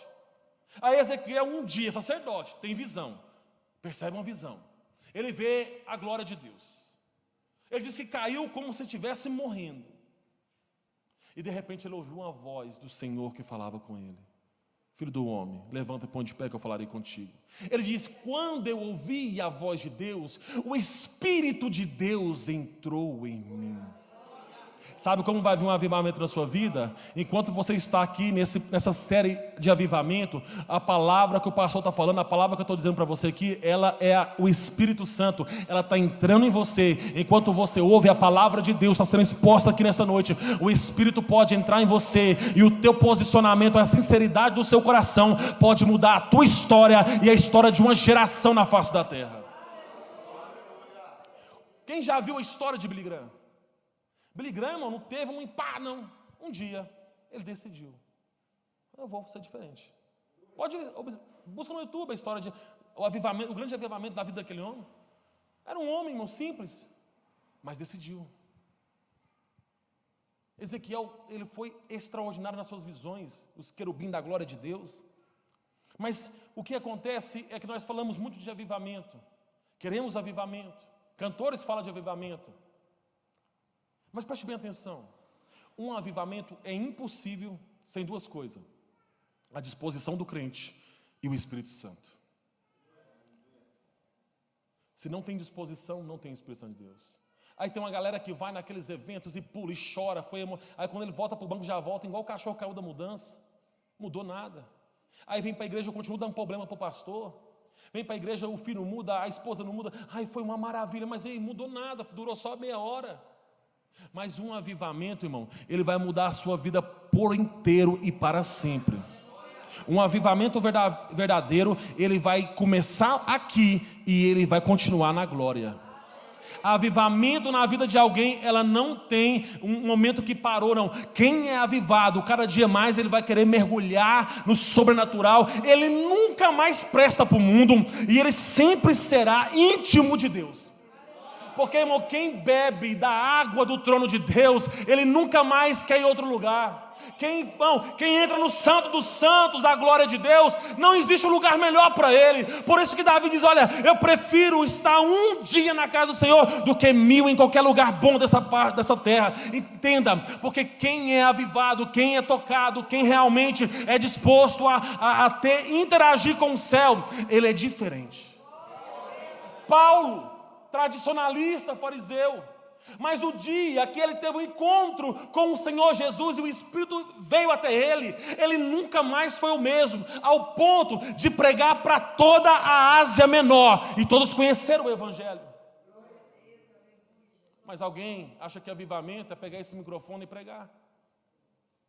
Aí Ezequiel, um dia, sacerdote, tem visão. Percebe uma visão. Ele vê a glória de Deus. Ele diz que caiu como se estivesse morrendo. E de repente ele ouviu uma voz do Senhor que falava com ele: filho do homem, levanta e põe de pé que eu falarei contigo. Ele diz: quando eu ouvi a voz de Deus, o Espírito de Deus entrou em mim. Sabe como vai vir um avivamento na sua vida? Enquanto você está aqui nessa série de avivamento, a palavra que o pastor está falando, a palavra que eu estou dizendo para você aqui, ela é o Espírito Santo, ela está entrando em você. Enquanto você ouve, a palavra de Deus está sendo exposta aqui nessa noite. O Espírito pode entrar em você, e o teu posicionamento, a sinceridade do seu coração pode mudar a tua história e a história de uma geração na face da terra. Quem já viu a história de Billy Graham? Billy Graham, irmão, não teve um impar, não. Um dia, ele decidiu: eu vou ser diferente. Busca no YouTube a história o grande avivamento da vida daquele homem. Era um homem, irmão, simples, mas decidiu. Ezequiel, ele foi extraordinário nas suas visões, os querubins da glória de Deus. Mas o que acontece é que nós falamos muito de avivamento, queremos avivamento, cantores falam de avivamento. Mas preste bem atenção, um avivamento é impossível sem duas coisas: a disposição do crente e o Espírito Santo. Se não tem disposição, não tem expressão de Deus. Aí tem uma galera que vai naqueles eventos e pula e chora, aí quando ele volta para o banco já volta igual o cachorro caiu da mudança, mudou nada. Aí vem para a igreja e continua dando problema para o pastor. Vem para a igreja, o filho muda, a esposa não muda. Ai, foi uma maravilha, mas aí mudou nada, durou só meia hora. Mas um avivamento, irmão, ele vai mudar a sua vida por inteiro e para sempre. Um avivamento verdadeiro, ele vai começar aqui e ele vai continuar na glória. Avivamento na vida de alguém, ela não tem um momento que parou, não. Quem é avivado, cada dia mais ele vai querer mergulhar no sobrenatural. Ele nunca mais presta para o mundo, e ele sempre será íntimo de Deus. Porque, irmão, quem bebe da água do trono de Deus, ele nunca mais quer ir em outro lugar. Quem entra no santo dos santos da glória de Deus, não existe um lugar melhor para ele. Por isso que Davi diz: olha, eu prefiro estar um dia na casa do Senhor do que 1000 em qualquer lugar bom dessa terra. Entenda, porque quem é avivado, quem é tocado, quem realmente é disposto a interagir com o céu, ele é diferente. Paulo, tradicionalista, fariseu, mas o dia que ele teve um encontro com o Senhor Jesus e o Espírito veio até ele, ele nunca mais foi o mesmo, ao ponto de pregar para toda a Ásia Menor, e todos conheceram o Evangelho. Mas alguém acha que avivamento é pegar esse microfone e pregar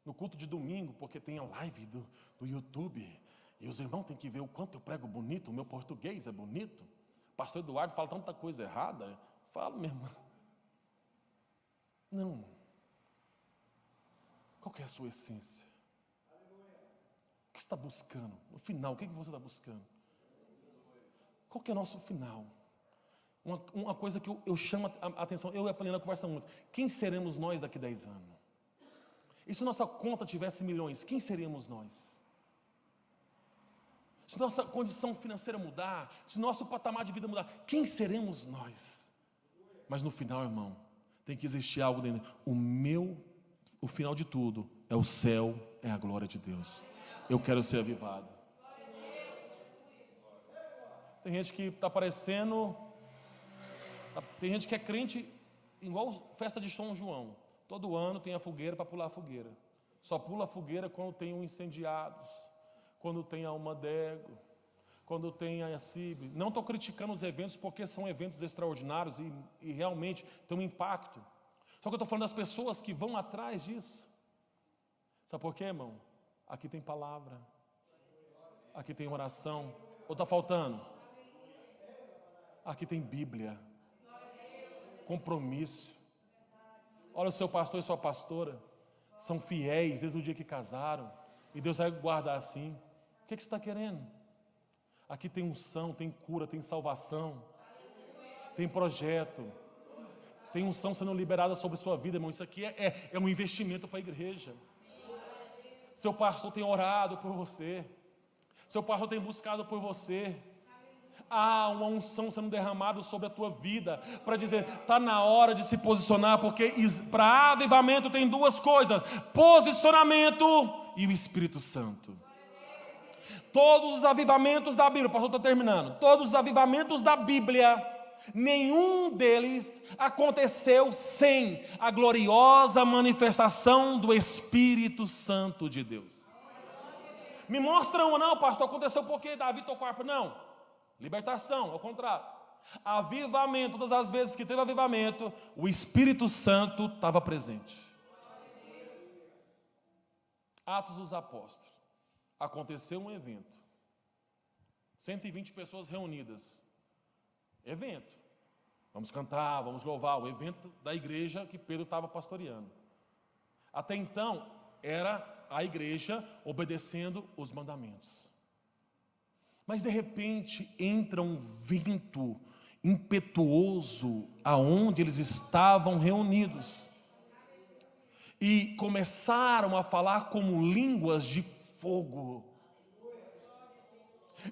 no culto de domingo, porque tem a live do YouTube, e os irmãos têm que ver o quanto eu prego bonito, o meu português é bonito. O pastor Eduardo fala tanta coisa errada. Fala, minha irmã. Não. Qual que é a sua essência? O que você está buscando? No final, o que você está buscando? Qual que é o nosso final? Uma coisa que eu chamo a atenção, eu e a Palina conversamos muito. Quem seremos nós daqui a 10 anos? E se nossa conta tivesse milhões, quem seríamos nós? Se nossa condição financeira mudar, se nosso patamar de vida mudar, quem seremos nós? Mas no final, irmão, tem que existir algo dentro. O final de tudo é o céu, é a glória de Deus. Eu quero ser avivado. Tem gente que está parecendo, tem gente que é crente igual festa de São João. Todo ano tem a fogueira para pular a fogueira. Só pula a fogueira quando tem um incendiados, quando tem a Almadego, quando tem a CIB. Não estou criticando os eventos, porque são eventos extraordinários e realmente tem um impacto. Só que eu estou falando das pessoas que vão atrás disso. Sabe por quê, irmão? Aqui tem palavra, aqui tem oração. Ou está faltando? Aqui tem Bíblia, compromisso. Olha, o seu pastor e sua pastora são fiéis desde o dia que casaram, e Deus vai guardar assim. O que você está querendo? Aqui tem unção, tem cura, tem salvação, tem projeto, tem unção sendo liberada sobre a sua vida, irmão. Isso aqui é um investimento para a igreja. Seu pastor tem orado por você, seu pastor tem buscado por você. Há uma unção sendo derramada sobre a tua vida, para dizer, está na hora de se posicionar, porque para avivamento tem duas coisas: posicionamento e o Espírito Santo. Todos os avivamentos da Bíblia, o pastor está terminando, todos os avivamentos da Bíblia, nenhum deles aconteceu sem a gloriosa manifestação do Espírito Santo de Deus. Me mostra uma, não, pastor, aconteceu porque Davi tocou harpa, não. Libertação, ao contrário. Avivamento, todas as vezes que teve avivamento, o Espírito Santo estava presente. Atos dos Apóstolos. Aconteceu um evento. 120 pessoas reunidas. Evento. Vamos cantar, vamos louvar. O evento da igreja que Pedro estava pastoreando. Até então, era a igreja obedecendo os mandamentos. Mas de repente entra um vento impetuoso aonde eles estavam reunidos. E começaram a falar como línguas de fogo.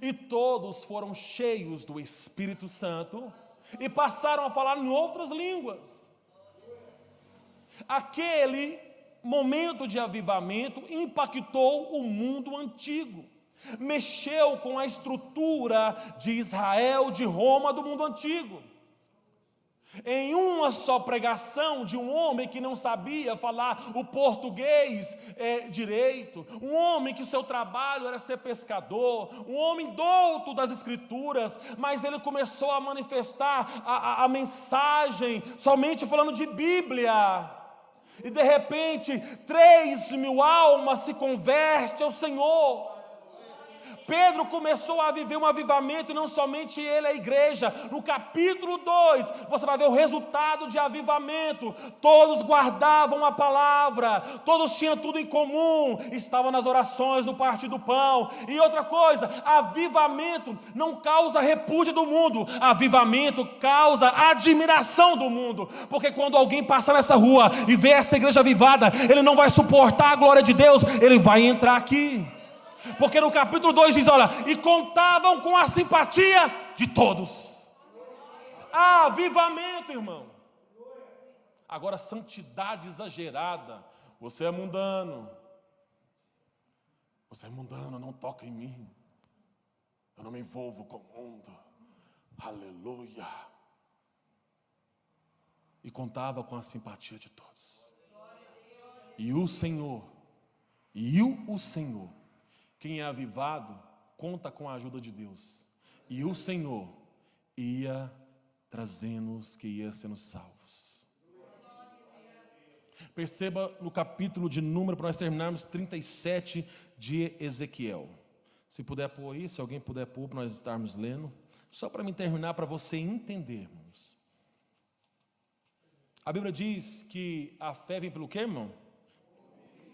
E todos foram cheios do Espírito Santo e passaram a falar em outras línguas. Aquele momento de avivamento impactou o mundo antigo. Mexeu com a estrutura de Israel, de Roma, do mundo antigo. Em uma só pregação de um homem que não sabia falar o português direito, um homem que o seu trabalho era ser pescador, um homem douto das Escrituras, mas ele começou a manifestar a mensagem somente falando de Bíblia. E de repente 3.000 almas se convertem ao Senhor. Pedro começou a viver um avivamento, e não somente ele, a igreja. No capítulo 2, você vai ver o resultado de avivamento. Todos guardavam a palavra, todos tinham tudo em comum, estavam nas orações, no partir do pão. E outra coisa, avivamento não causa repúdio do mundo, avivamento causa admiração do mundo, porque quando alguém passar nessa rua e ver essa igreja avivada, ele não vai suportar a glória de Deus, ele vai entrar aqui. Porque no capítulo 2 diz, olha, e contavam com a simpatia de todos. Avivamento, irmão. Agora, santidade exagerada. Você é mundano. Você é mundano, não toca em mim. Eu não me envolvo com o mundo. Aleluia. E contava com a simpatia de todos. E o Senhor, quem é avivado, conta com a ajuda de Deus. E o Senhor ia trazendo os que iam sendo salvos. Perceba no capítulo de número, para nós terminarmos, 37 de Ezequiel. Se puder pôr aí, se alguém puder pôr, para nós estarmos lendo. Só para me terminar, para você entendermos. A Bíblia diz que a fé vem pelo quê, irmão?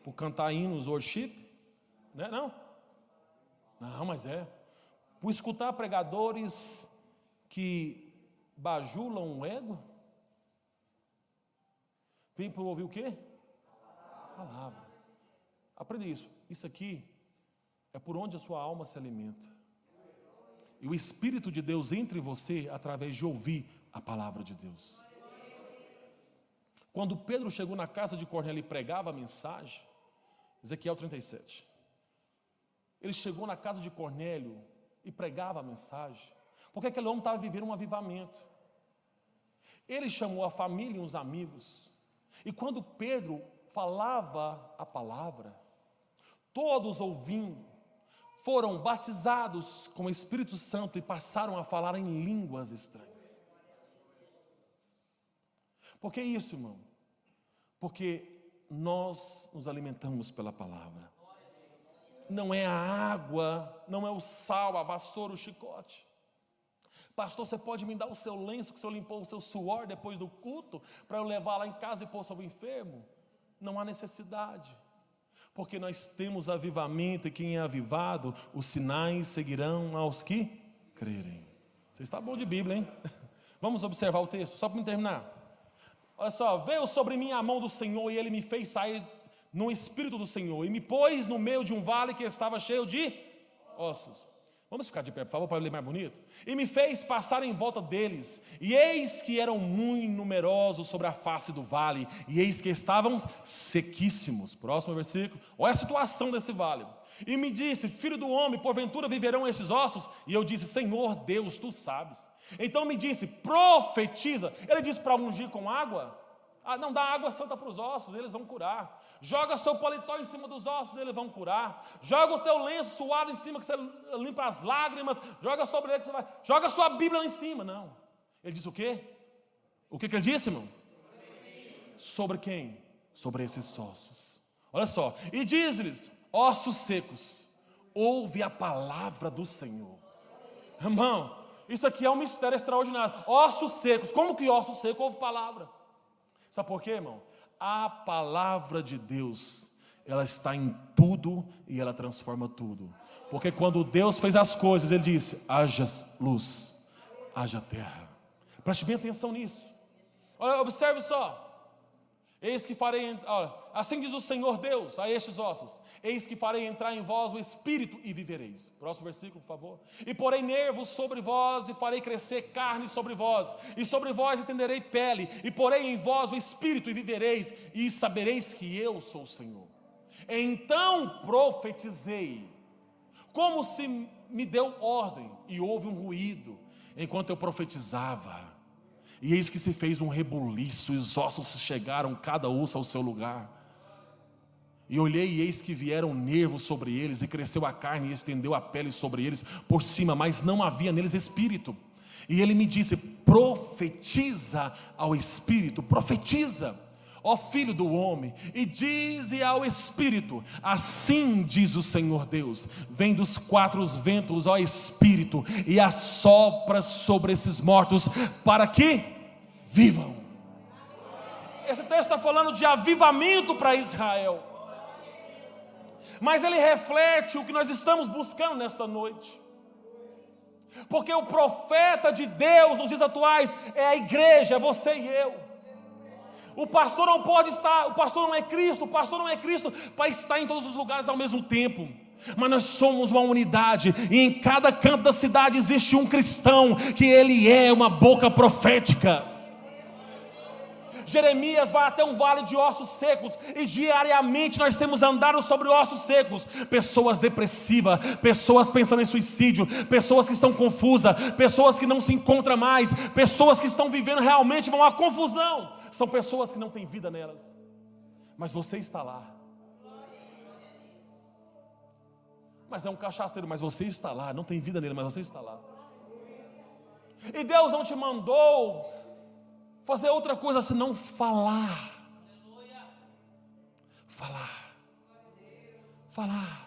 Por cantar hinos, worship? Não é não? Não, mas é. Por escutar pregadores que bajulam o ego? Vem para ouvir o quê? Palavra. Aprenda isso. Isso aqui é por onde a sua alma se alimenta. E o Espírito de Deus entra em você através de ouvir a palavra de Deus. Quando Pedro chegou na casa de Cornélio e pregava a mensagem, Ezequiel 37, ele chegou na casa de Cornélio e pregava a mensagem, porque aquele homem estava vivendo um avivamento. Ele chamou a família e os amigos, e quando Pedro falava a palavra, todos ouvindo, foram batizados com o Espírito Santo e passaram a falar em línguas estranhas. Por que isso, irmão? Porque nós nos alimentamos pela palavra. Não é a água, não é o sal, a vassoura, o chicote. Pastor, você pode me dar o seu lenço que o senhor limpou o seu suor depois do culto, para eu levar lá em casa e pôr sobre o enfermo? Não há necessidade, porque nós temos avivamento, e quem é avivado, os sinais seguirão aos que crerem. Você está bom de Bíblia, hein? Vamos observar o texto, só para me terminar. Olha só, veio sobre mim a mão do Senhor, e Ele me fez sair no Espírito do Senhor, e me pôs no meio de um vale que estava cheio de ossos. Vamos ficar de pé, por favor, para ler mais bonito. E me fez passar em volta deles, e eis que eram muito numerosos sobre a face do vale, e eis que estavam sequíssimos. Próximo versículo. Olha a situação desse vale. E me disse, filho do homem, porventura viverão estes ossos? E eu disse, Senhor Deus, tu sabes. Então me disse, profetiza. Ele disse para ungir com água? Não, dá água santa para os ossos, eles vão curar. Joga seu paletó em cima dos ossos, eles vão curar. Joga o teu lenço suado em cima, que você limpa as lágrimas. Joga sobre ele, que você vai. Joga a sua Bíblia lá em cima. Não. Ele disse o quê? O que ele disse, irmão? Sobre quem? Sobre esses ossos. Olha só. E diz-lhes, ossos secos, ouve a palavra do Senhor. Irmão, isso aqui é um mistério extraordinário. Ossos secos. Como que ossos secos ouve palavra? Sabe por quê, irmão? A palavra de Deus, ela está em tudo e ela transforma tudo. Porque quando Deus fez as coisas, Ele disse, haja luz, haja terra. Preste bem atenção nisso. Olha, observe só. Eis que farei, olha, assim diz o Senhor Deus a estes ossos, eis que farei entrar em vós o Espírito e vivereis. Próximo versículo, por favor. E porei nervos sobre vós e farei crescer carne sobre vós, e sobre vós estenderei pele, e porei em vós o Espírito e vivereis, e sabereis que eu sou o Senhor. Então profetizei, como se me deu ordem, e houve um ruído, enquanto eu profetizava. E eis que se fez um rebuliço, e os ossos chegaram, cada osso ao seu lugar. E olhei, e eis que vieram nervos sobre eles, e cresceu a carne, e estendeu a pele sobre eles por cima, mas não havia neles espírito. E ele me disse, profetiza ao Espírito, profetiza. ó filho do homem, e dize ao Espírito, assim diz o Senhor Deus, vem dos quatro ventos, ó Espírito, e assopra sobre esses mortos, para que vivam. Esse texto está falando de avivamento para Israel, mas ele reflete o que nós estamos buscando nesta noite, porque o profeta de Deus nos dias atuais é a igreja, é você e eu. O pastor não pode estar, o pastor não é Cristo para estar em todos os lugares ao mesmo tempo. Mas nós somos uma unidade, e em cada canto da cidade existe um cristão, que ele é uma boca profética. Jeremias vai até um vale de ossos secos, e diariamente nós temos andado sobre ossos secos. Pessoas depressivas, pessoas pensando em suicídio, pessoas que estão confusas, pessoas que não se encontram mais, pessoas que estão vivendo realmente uma confusão. São pessoas que não têm vida nelas, mas você está lá. Mas é um cachaceiro, mas você está lá. Não tem vida nele, mas você está lá. E Deus não te mandou fazer outra coisa senão falar. Falar.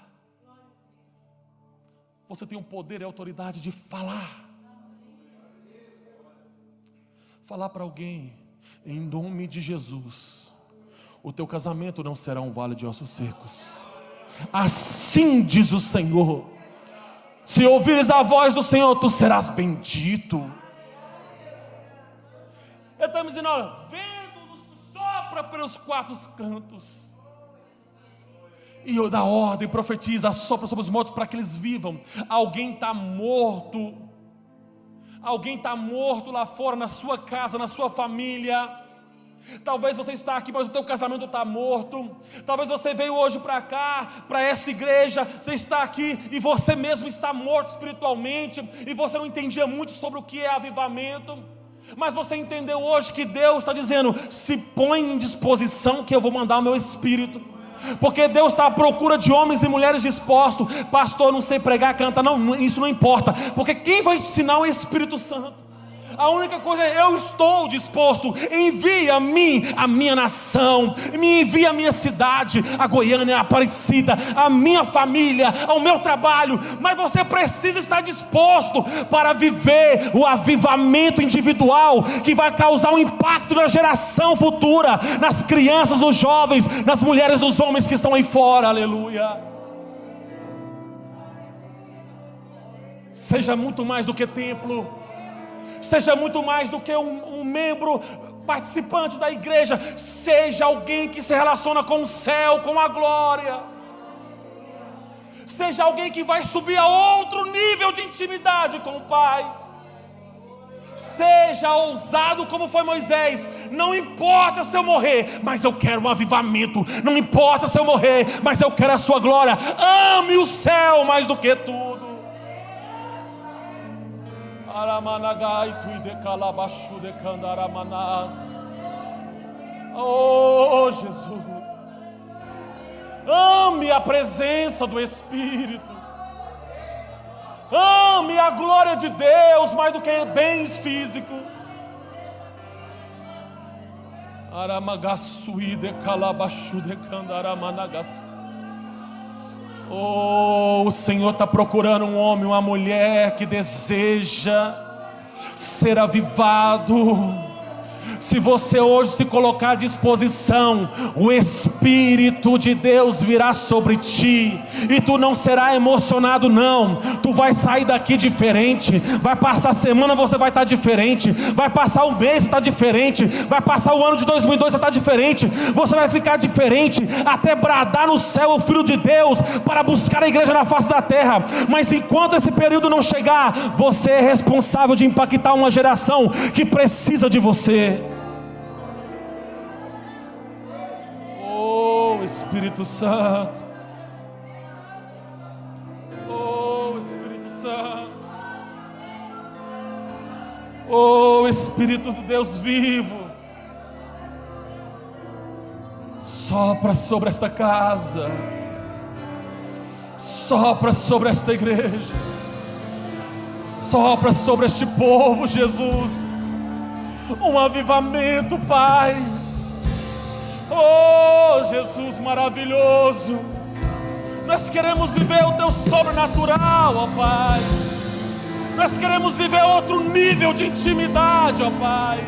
Você tem o poder e a autoridade de falar. Falar para alguém, em nome de Jesus, o teu casamento não será um vale de ossos secos. Assim diz o Senhor. Se ouvires a voz do Senhor, tu serás bendito. Ele está me dizendo, olha, vento sopra pelos quatro cantos, e eu dá ordem, profetiza, sopra sobre os mortos para que eles vivam. Alguém está morto. Alguém está morto lá fora, na sua casa, na sua família. Talvez você está aqui, mas o teu casamento está morto. Talvez você veio hoje para cá, para essa igreja, você está aqui e você mesmo está morto espiritualmente, e você não entendia muito sobre o que é avivamento. Mas você entendeu hoje que Deus está dizendo, se põe em disposição que eu vou mandar o meu Espírito. Porque Deus está à procura de homens e mulheres dispostos. Pastor, não sei pregar, cantar, não, isso não importa, porque quem vai te ensinar é o Espírito Santo. A única coisa é, eu estou disposto. Envia a mim, a minha nação, me envia a minha cidade, a Goiânia, a Aparecida, a minha família, ao meu trabalho. Mas você precisa estar disposto para viver o avivamento individual, que vai causar um impacto na geração futura, nas crianças, nos jovens, nas mulheres, nos homens que estão aí fora. Aleluia. Seja muito mais do que templo. Seja muito mais do que um membro participante da igreja. Seja alguém que se relaciona com o céu, com a glória. Seja alguém que vai subir a outro nível de intimidade com o Pai. Seja ousado como foi Moisés. Não importa se eu morrer, mas eu quero um avivamento. Não importa se eu morrer, mas eu quero a sua glória. Ame o céu mais do que tudo. Oh Jesus, ame a presença do Espírito, ame a glória de Deus mais do que bens físicos. Oh, o Senhor está procurando um homem, uma mulher que deseja ser avivado. Se você hoje se colocar à disposição, o Espírito de Deus virá sobre ti, e tu não será emocionado não. Tu vai sair daqui diferente. Vai passar a semana, você vai estar diferente. Vai passar um mês, está diferente. Vai passar o ano de 2002, você está diferente. Você vai ficar diferente, até bradar no céu o Filho de Deus, para buscar a igreja na face da terra. Mas enquanto esse período não chegar, você é responsável de impactar uma geração que precisa de você. Oh Espírito Santo, oh Espírito Santo, oh Espírito do Deus vivo, sopra sobre esta casa, sopra sobre esta igreja, sopra sobre este povo, Jesus. Um avivamento, Pai. Oh, Jesus maravilhoso, nós queremos viver o Teu sobrenatural, ó Pai. Nós queremos viver outro nível de intimidade, ó Pai.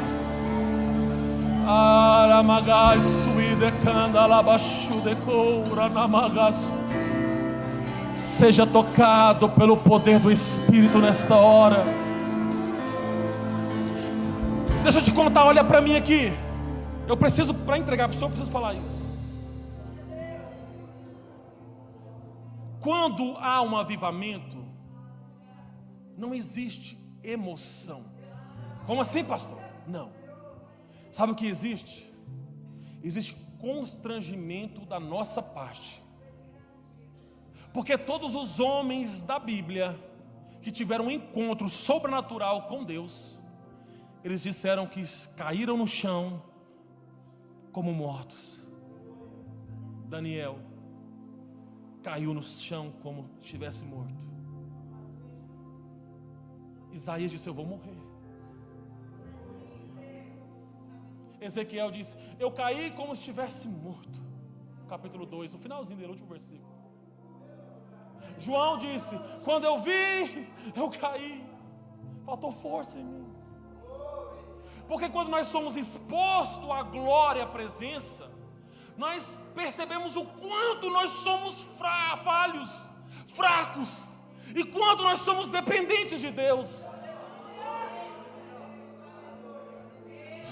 Seja tocado pelo poder do Espírito nesta hora. Deixa eu te contar, olha para mim aqui. Eu preciso, para entregar para o Senhor, eu preciso falar isso. Quando há um avivamento, não existe emoção. Como assim, pastor? Não. Sabe o que existe? Existe constrangimento da nossa parte. Porque todos os homens da Bíblia que tiveram um encontro sobrenatural com Deus, eles disseram que caíram no chão como mortos. Daniel caiu no chão como se estivesse morto. Isaías disse: eu vou morrer. Ezequiel disse: eu caí como se estivesse morto. Capítulo 2, no finalzinho dele, último versículo. João disse: quando eu vi, eu caí. Faltou força em mim. Porque quando nós somos expostos à glória, à presença, nós percebemos o quanto nós somos falhos, fracos, e quanto nós somos dependentes de Deus.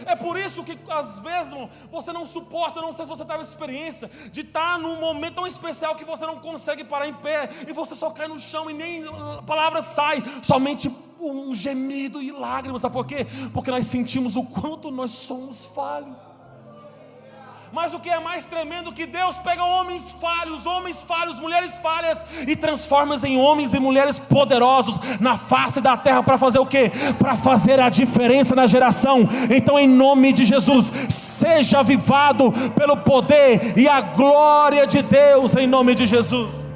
É por isso que às vezes você não suporta, não sei se você teve essa experiência de estar num momento tão especial que você não consegue parar em pé, e você só cai no chão e nem a palavra sai, somente um gemido e lágrimas. Sabe por quê? Porque nós sentimos o quanto nós somos falhos. Mas o que é mais tremendo, que Deus pega homens falhos, mulheres falhas, e transforma-os em homens e mulheres poderosos na face da terra, para fazer o quê? Para fazer a diferença na geração. Então, em nome de Jesus, seja avivado pelo poder e a glória de Deus, em nome de Jesus.